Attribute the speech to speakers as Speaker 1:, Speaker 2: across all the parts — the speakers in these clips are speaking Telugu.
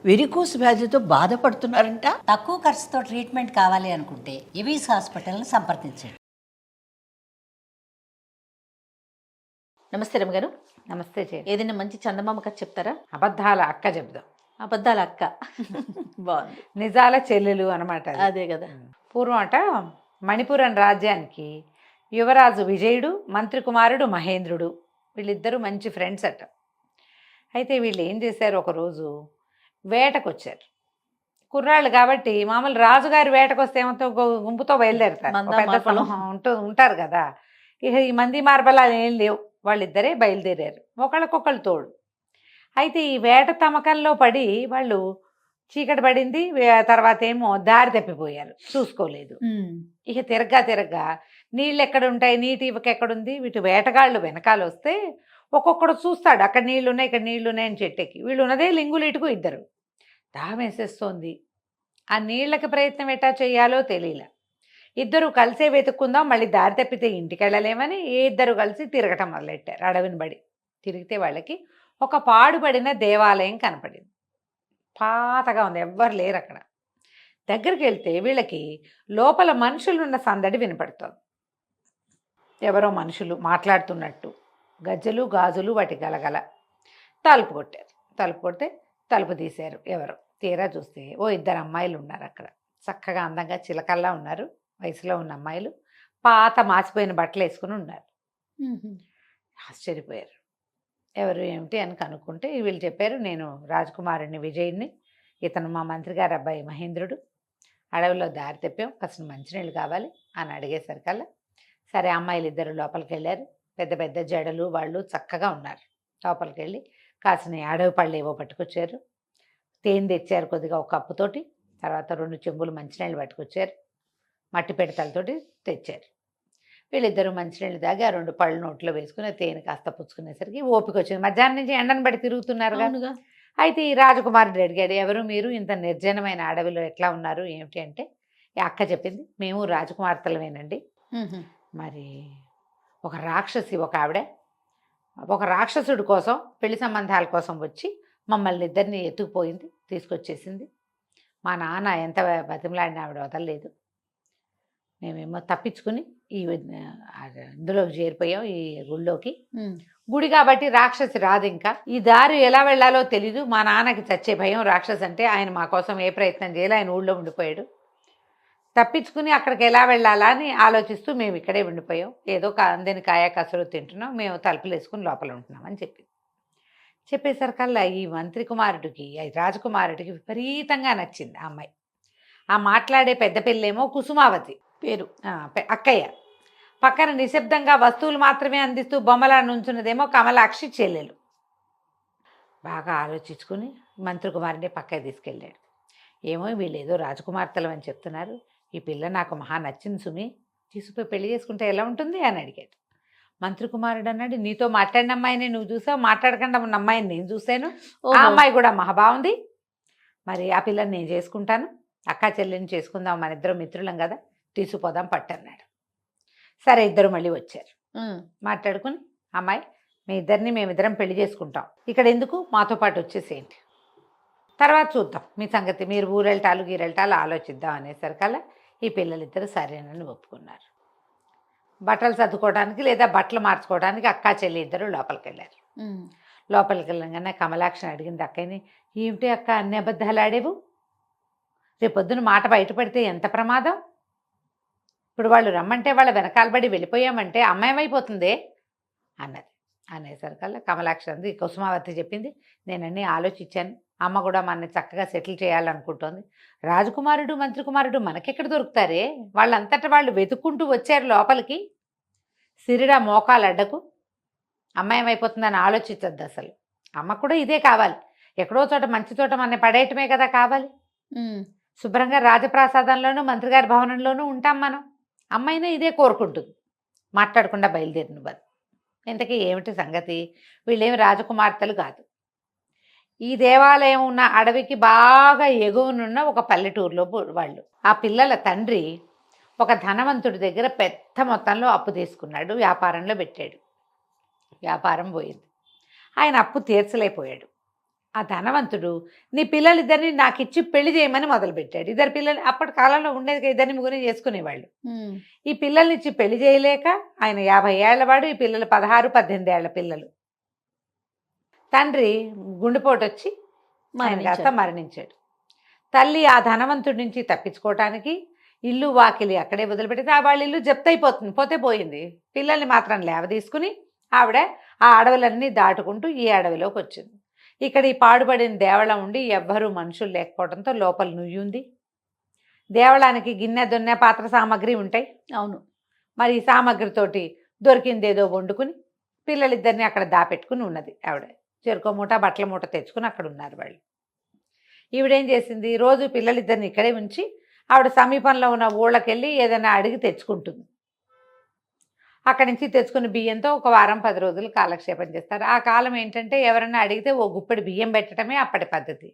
Speaker 1: వెరికోస్ వ్యాధితో బాధపడుతున్నారంట.
Speaker 2: తక్కువ ఖర్చుతో ట్రీట్మెంట్ కావాలి అనుకుంటే ఎవిస్ హాస్పిటల్ని సంప్రదించండి.
Speaker 3: నమస్తే రమ్మగారు.
Speaker 4: నమస్తే చే.
Speaker 3: ఏదైనా మంచి చందమామ కథ చెప్తారా?
Speaker 4: అబద్ధాల అక్క చెప్దాం.
Speaker 3: అబద్ధాల అక్క బాగుంది.
Speaker 4: నిజాల చెల్లెలు అనమాట.
Speaker 3: అదే కదా.
Speaker 4: పూర్వం అట మణిపురం రాజ్యానికి యువరాజు విజయుడు, మంత్రి కుమారుడు మహేంద్రుడు, వీళ్ళిద్దరూ మంచి ఫ్రెండ్స్ అట. అయితే వీళ్ళు ఏం చేశారు, ఒకరోజు వేటకు వచ్చారు. కుర్రాళ్ళు కాబట్టి మామూలు రాజుగారి వేటకు వస్తే ఏమంతో గుంపుతో బయలుదేరుతారు, పెద్ద సమూహం ఉంటారు కదా. ఇక ఈ మంది మార్బలాలు ఏం లేవు, వాళ్ళిద్దరే బయలుదేరారు, ఒకళ్ళకొకళ్ళు తోడు. అయితే ఈ వేట తమకంలో పడి వాళ్ళు చీకటి పడింది, తర్వాత ఏమో దారి తప్పిపోయారు, చూసుకోలేదు. ఇక తిరగ్గా నీళ్ళు ఎక్కడ ఉంటాయి, నీటి ఇవక ఎక్కడుంది, వీటి వేటగాళ్ళు వెనకాల వస్తే ఒక్కొక్కడు చూస్తాడు, అక్కడ నీళ్లు ఉన్నాయి ఇక్కడ నీళ్లు ఉన్నాయని చెట్టెక్కి. వీళ్ళు ఉన్నదే లింగులు ఇటుకు ఇద్దరు. దాహం వేసేస్తోంది, ఆ నీళ్ళకి ప్రయత్నం ఎట్టా చేయాలో తెలియలే. ఇద్దరు కలిసే వెతుక్కుందాం, మళ్ళీ దారి తప్పితే ఇంటికి వెళ్ళలేమని ఇద్దరు కలిసి తిరగటం మొదలెట్టారు. అడవిని బడి తిరిగితే వాళ్ళకి ఒక పాడుపడిన దేవాలయం కనపడింది. పాతగా ఉంది, ఎవ్వరు లేరు అక్కడ. దగ్గరికి వెళ్తే వీళ్ళకి లోపల మనుషులున్న సందడి వినపడుతుంది. ఎవరో మనుషులు మాట్లాడుతున్నట్టు, గజ్జలు గాజులు వాటి గలగల. తలుపు కొట్టారు. తలుపు కొడితే తలుపు తీశారు. ఎవరో తీరా చూస్తే ఓ ఇద్దరు అమ్మాయిలు ఉన్నారు అక్కడ. చక్కగా అందంగా చిలకల్లా ఉన్నారు, వయసులో ఉన్న అమ్మాయిలు. పాత మాసిపోయిన బట్టలు వేసుకుని ఉన్నారు. ఆశ్చర్యపోయారు. ఎవరు ఏమిటి అని కనుక్కుంటే వీళ్ళు చెప్పారు, నేను రాజకుమారుని విజయుడిని, ఇతను మా మంత్రి గారి అబ్బాయి మహేంద్రుడు. అడవిలో దారి తెప్పాం, కాసిన మంచినీళ్ళు కావాలి అని అడిగేసరికల్లా సరే అమ్మాయిలు ఇద్దరు లోపలికి వెళ్ళారు. పెద్ద పెద్ద జడలు వాళ్ళు చక్కగా ఉన్నారు. లోపలికి వెళ్ళి కాసిన అడవి పళ్ళు ఏవో పట్టుకొచ్చారు. తేనె తెచ్చారు కొద్దిగా ఒక కప్పుతోటి. తర్వాత 2 చెంబులు మంచినీళ్ళు పట్టుకొచ్చారు, మట్టి పెడతలతోటి తెచ్చారు. వీళ్ళిద్దరూ మంచినీళ్ళు తాగి ఆ 2 పళ్ళు నోట్లో వేసుకుని తేనె కాస్త పుచ్చుకునేసరికి ఓపిక వచ్చింది. మధ్యాహ్నం నుంచి ఎండను బట్టి తిరుగుతున్నారు కనుక. అయితే ఈ రాజకుమారుడు అడిగాడు, ఎవరు మీరు, ఇంత నిర్జనమైన అడవిలో ఎట్లా ఉన్నారు ఏమిటి అంటే, ఈ అక్క చెప్పింది, మేము రాజకుమార్తెలమేనండి. మరి ఒక రాక్షసి, ఒక ఆవిడ ఒక రాక్షసుడి కోసం పెళ్లి సంబంధాల కోసం వచ్చి మమ్మల్ని ఇద్దరిని ఎత్తుకుపోయింది, తీసుకొచ్చేసింది. మా నాన్న ఎంత బతిమలాడిన ఆవిడ వదలలేదు. మేమేమో తప్పించుకుని ఇందులోకి చేరిపోయాం, ఈ గుళ్ళోకి. గుడి కాబట్టి రాక్షసి రాదు. ఇంకా ఈ దారి ఎలా వెళ్ళాలో తెలీదు. మా నాన్నకి చచ్చే భయం రాక్షసి అంటే. ఆయన మా కోసం ఏ ప్రయత్నం చేయాలి, ఆయన ఊళ్ళో ఉండిపోయాడు. తప్పించుకుని అక్కడికి ఎలా వెళ్ళాలా అని ఆలోచిస్తూ మేము ఇక్కడే ఉండిపోయాం. ఏదో అందని కాయ కసరు తింటున్నాం, మేము తలుపులు వేసుకుని లోపల ఉంటున్నాం అని చెప్పింది. చెప్పేసరికల్లా ఈ మంత్రి కుమారుడికి, రాజకుమారుడికి విపరీతంగా నచ్చింది ఆ అమ్మాయి. ఆ మాట్లాడే పెద్ద పిల్లేమో కుసుమావతి పేరు, అక్కయ్య. పక్కన నిశ్శబ్దంగా వస్తువులు మాత్రమే అందిస్తూ బొమ్మలా నుంచున్నదేమో కమలాక్షి చెల్లెలు. బాగా ఆలోచించుకుని మంత్రి కుమారుడిని పక్కకి తీసుకెళ్ళాడు. ఏమో వీళ్ళు ఏదో రాజకుమార్తెలు అని చెప్తున్నారు, ఈ పిల్ల నాకు మహా నచ్చింది సుమి, తీసుకుపోయి పెళ్లి చేసుకుంటే ఎలా ఉంటుంది అని అడిగాడు. మంత్రి కుమారుడు అన్నాడు, నీతో మాట్లాడిన అమ్మాయిని నువ్వు చూసావు, మాట్లాడకుండా ఉన్న అమ్మాయిని నేను చూశాను, ఆ అమ్మాయి కూడా మహా బాగుంది, మరి ఆ పిల్లని నేను చేసుకుంటాను, అక్కా చెల్లిని చేసుకుందాం, మన ఇద్దరు మిత్రులం కదా, తీసుకుపోదాం పట్టన్నాడు. సరే ఇద్దరు మళ్ళీ వచ్చారు. మాట్లాడుకుని, అమ్మాయి మేమిద్దరం పెళ్లి చేసుకుంటాం, ఇక్కడ ఎందుకు, మాతో పాటు వచ్చేసేయండి, తర్వాత చూద్దాం మీ సంగతి, మీరు ఊరెళ్తాలు గీరెళ్తాలు ఆలోచిద్దాం అనేసరికల్లా ఈ పిల్లలిద్దరూ సరేనని ఒప్పుకున్నారు. బట్టలు సర్దుకోవడానికి లేదా బట్టలు మార్చుకోవడానికి అక్కా చెల్లి ఇద్దరు లోపలికి వెళ్ళారు. లోపలికి వెళ్ళగానే కమలాక్షిని అడిగింది అక్కయ్యని, ఏమిటి అక్క అన్ని అబద్ధాలు ఆడేవు, రేపొద్దున మాట బయటపడితే ఎంత ప్రమాదం, ఇప్పుడు వాళ్ళు రమ్మంటే వాళ్ళ వెనకాలబడి వెళ్ళిపోయామంటే అమ్మాయమైపోతుందే అన్నది. అనేసరికల్లా కమలాక్షి అంది, కుసుమావతి చెప్పింది, నేనన్నీ ఆలోచించాను, అమ్మ కూడా మన చక్కగా సెటిల్ చేయాలనుకుంటోంది, రాజకుమారుడు మంత్రి కుమారుడు మనకెక్కడ దొరుకుతారే, వాళ్ళంతటా వాళ్ళు వెతుక్కుంటూ వచ్చారు లోపలికి, సిరిడా మోకాలు అడ్డకు, అమ్మాయమైపోతుందని ఆలోచించద్దు అసలు, అమ్మ కూడా ఇదే కావాలి, ఎక్కడో చోట మంచి చోట మన పడేయటమే కదా కావాలి, శుభ్రంగా రాజప్రాసాదంలోనూ మంత్రిగారి భవనంలోనూ ఉంటాం మనం, అమ్మాయినే ఇదే కోరుకుంటుంది, మాట్లాడకుండా బయలుదేరిన బదు. ఇంతకీ ఏమిటి సంగతి, వీళ్ళేమి రాజకుమార్తెలు కాదు, ఈ దేవాలయం ఉన్న అడవికి బాగా ఎగువనున్న ఒక పల్లెటూరులో వాళ్ళు. ఆ పిల్లల తండ్రి ఒక ధనవంతుడి దగ్గర పెద్ద మొత్తంలో అప్పు తీసుకున్నాడు, వ్యాపారంలో పెట్టాడు, వ్యాపారం పోయింది, ఆయన అప్పు తీర్చలేకపోయాడు. ఆ ధనవంతుడు నీ పిల్లలిద్దరిని నాకు ఇచ్చి పెళ్లి చేయమని మొదలుపెట్టాడు. ఇద్దరు పిల్లలు అప్పటి కాలంలో ఉండేది, ఇద్దరిని ముగ్గురిని చేసుకునేవాళ్ళు. ఈ పిల్లల్ని ఇచ్చి పెళ్లి చేయలేక ఆయన 50 ఏళ్లవాడు, ఈ పిల్లలు 16, 18 ఏళ్ల పిల్లలు. తండ్రి గుండెపోటు వచ్చి ఆయన కాస్త మరణించాడు. తల్లి ఆ ధనవంతుడి నుంచి తప్పించుకోవటానికి ఇల్లు వాకిలి అక్కడే వదిలిపెడితే వాళ్ళ ఇల్లు జప్తయిపోతుంది, పోతే పోయింది. పిల్లల్ని మాత్రం లేవదీసుకుని ఆవిడ ఆ అడవులన్నీ దాటుకుంటూ ఈ అడవిలోకి వచ్చింది. ఇక్కడ ఈ పాడుపడిన దేవళం ఉండి ఎవ్వరూ మనుషులు లేకపోవడంతో లోపల నుయ్యి ఉంది. దేవళానికి గిన్నె దొన్నె పాత్ర సామాగ్రి ఉంటాయి.
Speaker 3: అవును.
Speaker 4: మరి ఈ సామాగ్రితోటి దొరికిందేదో వండుకుని పిల్లలిద్దరిని అక్కడ దాపెట్టుకుని ఉన్నది ఆవిడ. చెరుకో మూట బట్టల మూట తెచ్చుకుని అక్కడ ఉన్నారు వాళ్ళు. ఈవిడేం చేసింది, రోజు పిల్లలిద్దరిని ఇక్కడే ఉంచి ఆవిడ సమీపంలో ఉన్న ఊళ్ళకెళ్ళి ఏదైనా అడిగి తెచ్చుకుంటుంది. అక్కడి నుంచి తెచ్చుకున్న బియ్యంతో ఒక వారం 10 రోజులు కాలక్షేపం చేస్తారు. ఆ కాలం ఏంటంటే ఎవరైనా అడిగితే ఓ గుప్పెడు బియ్యం పెట్టడమే అప్పటి పద్ధతి.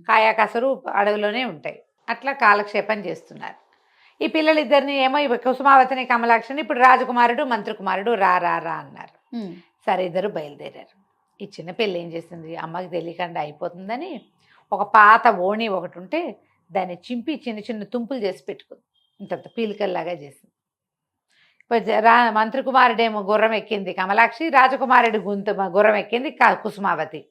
Speaker 4: కాయా కసరు అడవిలోనే ఉంటాయి. అట్లా కాలక్షేపం చేస్తున్నారు. ఈ పిల్లలిద్దరిని ఏమో కుసుమావతిని కమలాక్షిని ఇప్పుడు రాజకుమారుడు మంత్రి కుమారుడు రా రా రా అన్నారు. సరే ఇద్దరు బయలుదేరారు. ఈ చిన్న పిల్ల ఏం చేసింది, అమ్మకి తెలియకుండా అయిపోతుందని ఒక పాత ఓణి ఒకటి ఉంటే దాన్ని చింపి చిన్న చిన్న తుంపులు చేసి పెట్టుకుంది. ఇంత పీలికల్లాగా చేసింది. మంత్రి కుమారుడేమో గుర్రం ఎక్కింది కమలాక్షి, రాజకుమారుడి గుర్రం ఎక్కింది కుసుమావతి.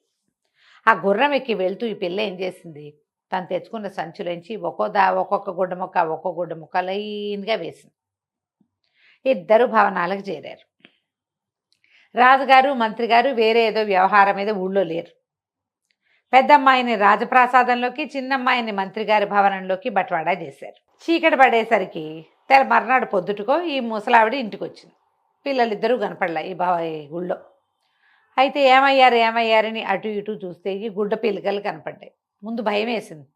Speaker 4: ఆ గుర్రం ఎక్కి వెళ్తూ ఈ పిల్ల ఏం చేసింది, తను తెచ్చుకున్న సంచులోంచి ఒక్కొక్క గుడ్డ ముక్క లైన్గా వేసింది. ఇద్దరు భవనాలకు చేరారు. రాజుగారు మంత్రి గారు వేరే ఏదో వ్యవహారం మీద ఊళ్ళో లేరు. పెద్దమ్మాయిని రాజప్రాసాదంలోకి, చిన్నమ్మాయిని మంత్రి గారి భవనంలోకి బట్వాడా చేశారు. చీకటి పడేసరికి మర్నాడు పొద్దుటకో ఈ ముసలావిడ ఇంటికి వచ్చింది. పిల్లలిద్దరూ కనపడలే ఈ గుళ్ళో. అయితే ఏమయ్యారని అటు ఇటు చూస్తే ఈ గుడ్డ పిల్లకలు కనపడ్డాయి. ముందు భయం వేసింది,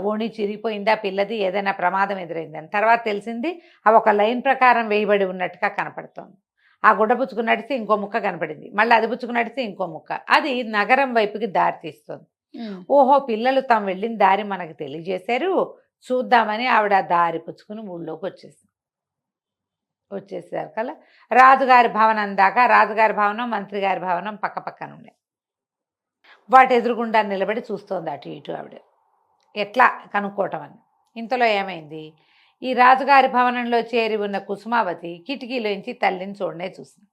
Speaker 4: ఓణి చిరిగిపోయిందా పిల్లది, ఏదైనా ప్రమాదం ఎదురైందని. తర్వాత తెలిసింది అవి ఒక లైన్ ప్రకారం వేయబడి ఉన్నట్టుగా కనపడుతోంది. ఆ గుడ్డ పుచ్చుకుని నడిస్తే ఇంకో ముక్క కనపడింది, మళ్ళీ అది పుచ్చుకుని నడిస్తే ఇంకో ముక్క. అది నగరం వైపుకి దారి తీస్తుంది. ఓహో, పిల్లలు తాము వెళ్ళిన దారి మనకు తెలియజేశారు, చూద్దామని ఆవిడ దారి పుచ్చుకుని ఊళ్ళోకి వచ్చేసారు కల్లా రాజుగారి భవనం దాకా. రాజుగారి భవనం మంత్రి గారి భవనం పక్క పక్కన ఉన్నాయి. వాటి ఎదురుగుండా నిలబడి చూస్తోంది అటు ఇటు ఆవిడ, ఎట్లా కనుక్కోవటం అని. ఇంతలో ఏమైంది, ఈ రాజుగారి భవనంలో చేరి ఉన్న కుసుమావతి కిటికీలోంచి తల్లిని చూసింది.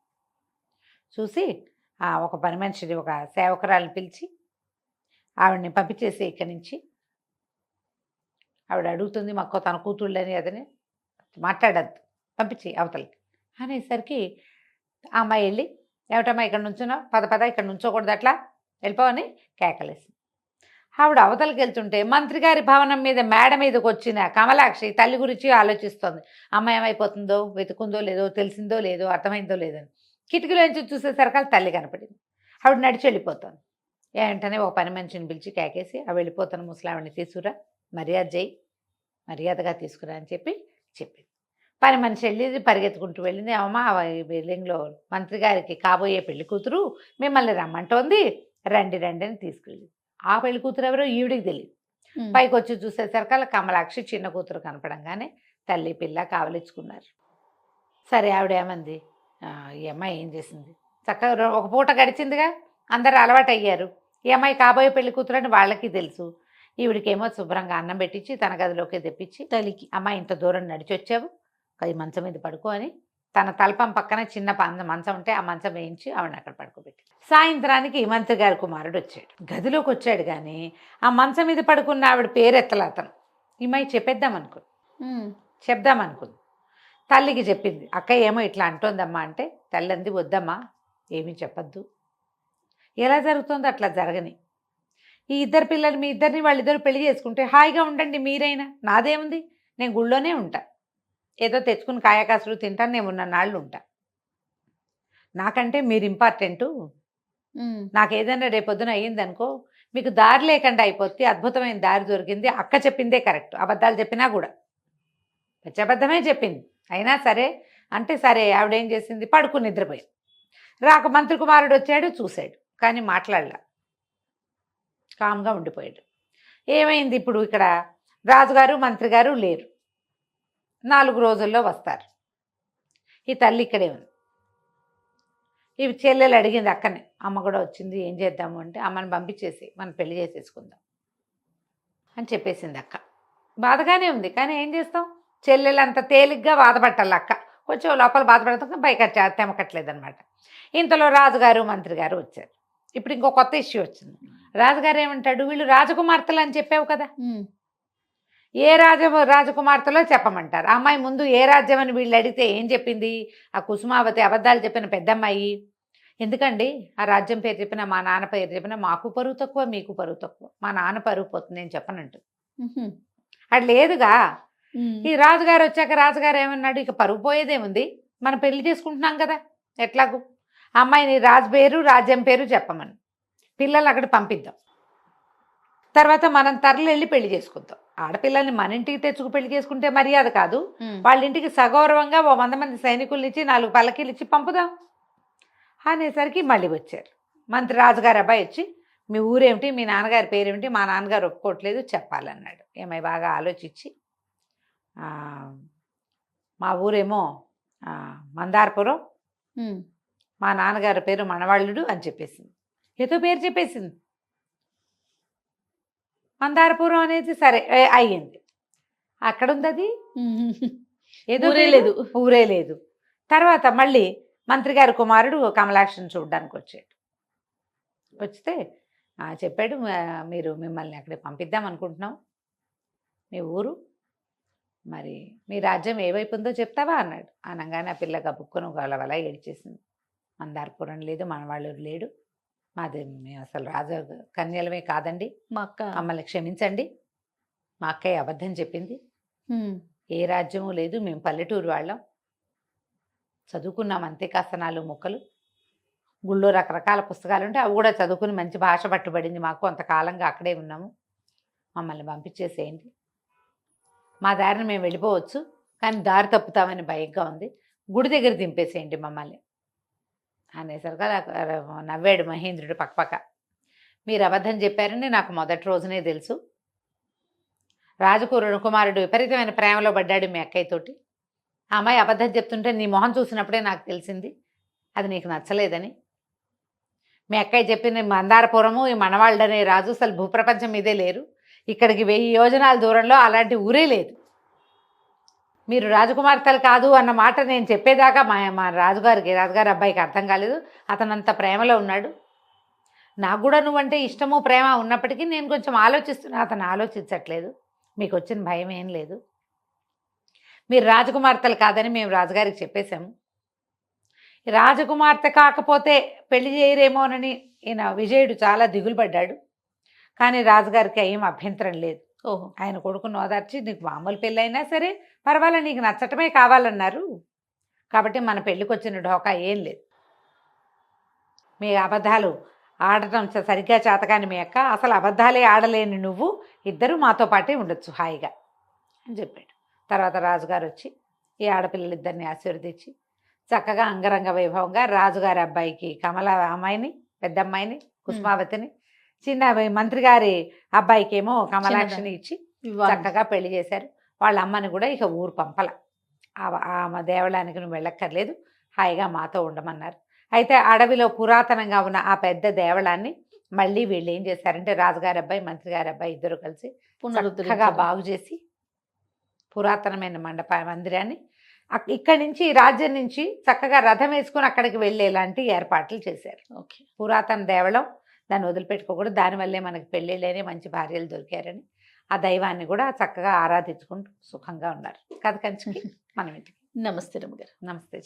Speaker 4: చూసి ఒక పని మనిషిని, ఒక సేవకురాలను పిలిచి ఆవిడని పంపించేసి ఇక్కడి నుంచి. ఆవిడ అడుగుతుంది, మాకు తన కూతుళ్ళని అదని మాట్లాడద్దు, పంపించి అవతలకి అనేసరికి ఆ అమ్మాయి వెళ్ళి, ఏమిటమ్మా ఇక్కడ నుంచున్నావు, పద ఇక్కడ నుంచోకూడదు, అట్లా వెళ్ళిపోవని కేకలేసి ఆవిడ అవతలకి వెళ్తుంటే మంత్రి గారి భవనం మీద మేడ మీదకి వచ్చిన కమలాక్షి తల్లి గురించి ఆలోచిస్తోంది. అమ్మాయి ఏమైపోతుందో, వెతుకుందో లేదో, తెలిసిందో లేదో, అర్థమైందో లేదని. కిటికీలోంచి చూసేసరికి తల్లి కనపడింది. ఆవిడ నడిచి వెళ్ళిపోతుంది. వెంటనే ఒక పని మనిషిని పిలిచి కేకేసి ఆ వెళ్ళిపోతున్న ముసలావిడిని తీసుకురా, మర్యాదగా తీసుకురా అని చెప్పింది. పని మనిషి వెళ్ళి పరిగెత్తుకుంటూ వెళ్ళింది. అమ్మ, బిల్డింగ్లో మంత్రి గారికి కాబోయే పెళ్లి కూతురు మిమ్మల్ని రమ్మంటోంది, రండి అని తీసుకెళ్ళి. ఆ పెళ్లి కూతురు ఎవరో ఈవిడికి తెలియదు. పైకి వచ్చి చూసేసరికి కమలాక్షి చిన్న కూతురు కనపడంగానే తల్లి పిల్ల కావలించుకున్నారు. సరే ఆవిడ ఏమంది, ఈ అమ్మాయి ఏం చేసింది, చక్కగా ఒక పూట గడిచిందిగా, అందరూ అలవాటు అయ్యారు. ఈ అమ్మాయి కాబోయే పెళ్లి కూతురు అని వాళ్ళకి తెలుసు. ఈవిడికేమో శుభ్రంగా అన్నం పెట్టించి తన గదిలోకి తెప్పించి తల్లికి, అమ్మాయి ఇంత దూరం నడిచి వచ్చావు, ఈ మంచం మీద పడుకో అని తన తలపం పక్కన చిన్న మంచం ఉంటే ఆ మంచం వేయించి ఆవిడని అక్కడ పడుకోబెట్టి. సాయంత్రానికి మంత్రి గారి కుమారుడు వచ్చాడు. గదిలోకి వచ్చాడు కానీ ఆ మంచం మీద పడుకున్న ఆవిడ పేరెత్తల అతను. ఈ అమ్మాయి చెప్దామనుకుంది. తల్లికి చెప్పింది. అక్క ఏమో ఇట్లా అంటోందమ్మా అంటే తల్లి అంది, వద్దమ్మా ఏమీ చెప్పద్దు, ఎలా జరుగుతుందో అట్లా జరగని. ఈ ఇద్దరు పిల్లలు మీ ఇద్దరిని వాళ్ళిద్దరు పెళ్లి చేసుకుంటే హాయిగా ఉండండి మీరైనా, నాదేముంది, నేను గుళ్ళోనే ఉంటా, ఏదో తెచ్చుకుని కాయకాసులు తింటాను, నేను ఉన్న నాళ్ళు ఉంటా, నాకంటే మీరు ఇంపార్టెంటు, నాకు ఏదైనా రేపొద్దున అయ్యిందనుకో మీకు దారి లేకుండా అయిపోతే అద్భుతమైన దారి దొరికింది, అక్క చెప్పిందే కరెక్ట్, అబద్ధాలు చెప్పినా కూడా అబద్ధమే చెప్పింది అయినా సరే అంటే సరే. ఆవిడేం చేసింది, పడుకుని నిద్రపోయింది. రాక మంత్రి కుమారుడు వచ్చాడు, చూశాడు కానీ మాట్లాడలా, కామ్గా ఉండిపోయాడు. ఏమైంది, ఇప్పుడు ఇక్కడ రాజుగారు మంత్రి గారు లేరు, 4 రోజుల్లో వస్తారు. ఈ తల్లి ఇక్కడే ఉంది. ఇవి చెల్లెలు అడిగింది అక్కనే, అమ్మ కూడా వచ్చింది ఏం చేద్దాము అంటే, అమ్మని పంపించేసి మనం పెళ్లి చేసేసుకుందాం అని చెప్పేసింది అక్క. బాధగానే ఉంది, కానీ ఏం చేస్తాం, చెల్లెలు అంత తేలిగ్గా బాధపట్టాలి అక్క, కొంచెం లోపల బాధపడతాం, పైకి తెమకట్లేదు అనమాట. ఇంతలో రాజుగారు మంత్రి గారు వచ్చారు. ఇప్పుడు ఇంకో కొత్త ఇష్యూ వచ్చింది. రాజుగారు ఏమంటాడు, వీళ్ళు రాజకుమార్తెలు అని చెప్పావు కదా, ఏ రాజకుమార్తెలో చెప్పమంటారు. ఆ అమ్మాయి ముందు ఏ రాజ్యం అని వీళ్ళు అడిగితే ఏం చెప్పింది, ఆ కుసుమావతి అబద్ధాలు చెప్పిన పెద్దమ్మాయి. ఎందుకండి ఆ రాజ్యం పేరు చెప్పినా, మా నాన్న పేరు చెప్పినా మాకు పరువు తక్కువ, మీకు పరువు తక్కువ, మా నాన్న పరువు పోతుంది నేను చెప్పనంటు. అది లేదుగా. ఈ రాజుగారు వచ్చాక రాజుగారు ఏమన్నాడు, ఇక పరువు పోయేదేముంది, మనం పెళ్లి చేసుకుంటున్నాం కదా, ఎట్లాగూ అమ్మాయిని రాజు పేరు రాజ్యం పేరు చెప్పమని, పిల్లలు అక్కడ పంపిద్దాం, తర్వాత మనం తరలి వెళ్ళి పెళ్లి చేసుకుందాం. ఆడపిల్లల్ని మన ఇంటికి తెచ్చుకు పెళ్లి చేసుకుంటే మర్యాద కాదు, వాళ్ళ ఇంటికి సగౌరవంగా 100 మంది సైనికులు ఇచ్చి 4 పల్లకీలు ఇచ్చి పంపుదాం అనేసరికి మళ్ళీ వచ్చారు. మంత్రి రాజుగారు అబ్బాయి వచ్చి, మీ ఊరేమిటి, మీ నాన్నగారి పేరేమిటి, మా నాన్నగారు ఒప్పుకోవట్లేదు చెప్పాలన్నాడు. ఏమై బాగా ఆలోచించి, మా ఊరేమో మందారపురం, మా నాన్నగారి పేరు మనవాళ్ళుడు అని చెప్పేసింది. ఏదో పేరు చెప్పేసింది, మందారపురం అనేది సరే అయ్యింది. అక్కడ ఉంది అది, ఏదో లేదు, ఊరే లేదు. తర్వాత మళ్ళీ మంత్రి గారి కుమారుడు కమలాక్షని చూడడానికి వచ్చాడు. వస్తే చెప్పాడు, మిమ్మల్ని అక్కడికి పంపిద్దాం అనుకుంటున్నాం, మీ ఊరు మరి మీ రాజ్యం ఏ వైపు ఉందో చెప్తావా అన్నాడు. అనగానే ఆ పిల్ల గబుక్కును గలవల ఏడిచేసింది. మందారపురం లేదు, మనవాళ్ళు లేడు, మాది మేము అసలు రాజ కన్యలమే కాదండి,
Speaker 3: మా అక్క
Speaker 4: మమ్మల్ని క్షమించండి, మా అక్కయ్య అబద్ధం చెప్పింది, ఏ రాజ్యము లేదు, మేము పల్లెటూరు వాళ్ళం, చదువుకున్నాం అంతే, కాస్త 4 ముక్కలు, గుళ్ళో రకరకాల పుస్తకాలు ఉంటే అవి కూడా చదువుకుని మంచి భాష పట్టుబడింది మాకు, కొంతకాలంగా అక్కడే ఉన్నాము, మమ్మల్ని పంపించేసేయండి, మా దారిని మేము వెళ్ళిపోవచ్చు, కానీ దారి తప్పుతామని భయంగా ఉంది, గుడి దగ్గర దింపేసేయండి మమ్మల్ని అనేసరికి నవ్వాడు మహేంద్రుడు పక్కపక్క. మీరు అబద్ధం చెప్పారని నాకు మొదటి రోజునే తెలుసు, కుమారుడు విపరీతమైన ప్రేమలో పడ్డాడు మీ అక్కయ్యతోటి, ఆ అమ్మాయి అబద్ధం చెప్తుంటే నీ మొహం చూసినప్పుడే నాకు తెలిసింది అది నీకు నచ్చలేదని. మీ అక్కయ్య చెప్పిన మందారపురము, ఈ మనవాళ్ళనే రాజు అసలు భూప్రపంచం మీదే లేరు, ఇక్కడికి 1000 యోజనాల దూరంలో అలాంటి ఊరే లేదు, మీరు రాజకుమార్తెలు కాదు అన్న మాట నేను చెప్పేదాకా మా రాజుగారి అబ్బాయికి అర్థం కాలేదు, అతనంత ప్రేమలో ఉన్నాడు, నాకు కూడా నువ్వంటే ఇష్టము ప్రేమ ఉన్నప్పటికీ నేను కొంచెం ఆలోచిస్తున్నా, అతను ఆలోచించట్లేదు, మీకు వచ్చిన భయం ఏం లేదు, మీరు రాజకుమార్తెలు కాదని మేము రాజుగారికి చెప్పేశాము, రాజకుమార్తె కాకపోతే పెళ్లి చేయరేమోనని ఈయన విజయుడు చాలా దిగులు పడ్డాడు. కానీ రాజుగారికి ఏం అభ్యంతరం లేదు.
Speaker 3: ఓహో,
Speaker 4: ఆయన కొడుకును ఓదార్చి, నీకు మామూలు పెళ్ళి అయినా సరే పర్వాలేదు, నీకు నచ్చటమే కావాలన్నారు, కాబట్టి మన పెళ్ళికి వచ్చిన ఢోకా ఏం లేదు, మీ అబద్ధాలు ఆడటం సరిగ్గా చేతకాని మీ అక్క, అసలు అబద్ధాలే ఆడలేని నువ్వు, ఇద్దరు మాతో పాటే ఉండొచ్చు హాయిగా అని చెప్పాడు. తర్వాత రాజుగారు వచ్చి ఈ ఆడపిల్లలిద్దరిని ఆశీర్వదించి చక్కగా అంగరంగ వైభవంగా రాజుగారి అబ్బాయికి కమల అమ్మాయిని, పెద్ద అమ్మాయిని కుసుమావతిని, చిన్న మంత్రి గారి అబ్బాయికి ఏమో కమలాక్షిని ఇచ్చి చక్కగా పెళ్లి చేశారు. వాళ్ళ అమ్మని కూడా ఇక ఊరు పంపల, ఆ దేవాలయానికి నువ్వు వెళ్ళక్కర్లేదు, హాయిగా మాతో ఉండమన్నారు. అయితే అడవిలో పురాతనంగా ఉన్న ఆ పెద్ద దేవాలయాన్ని మళ్ళీ వీళ్ళు ఏం చేశారంటే రాజుగారి అబ్బాయి మంత్రి గారి అబ్బాయి ఇద్దరు కలిసి చక్కగా బాగు చేసి పురాతనమైన మందిరాన్ని ఇక్కడి నుంచి రాజ్యం నుంచి చక్కగా రథం వేసుకుని అక్కడికి వెళ్ళేలాంటి ఏర్పాట్లు చేశారు.
Speaker 3: ఓకే,
Speaker 4: పురాతన దేవళం, దాన్ని వదిలిపెట్టుకోకూడదు, దానివల్లే మనకి పెళ్ళిళ్ళని మంచి భార్యలు దొరికారని ఆ దైవాన్ని కూడా చక్కగా ఆరాధించుకుంటూ సుఖంగా ఉన్నారు. కథ కంచికి మనం ఇంటికి.
Speaker 3: నమస్తే రమ్మగారు.
Speaker 4: నమస్తే.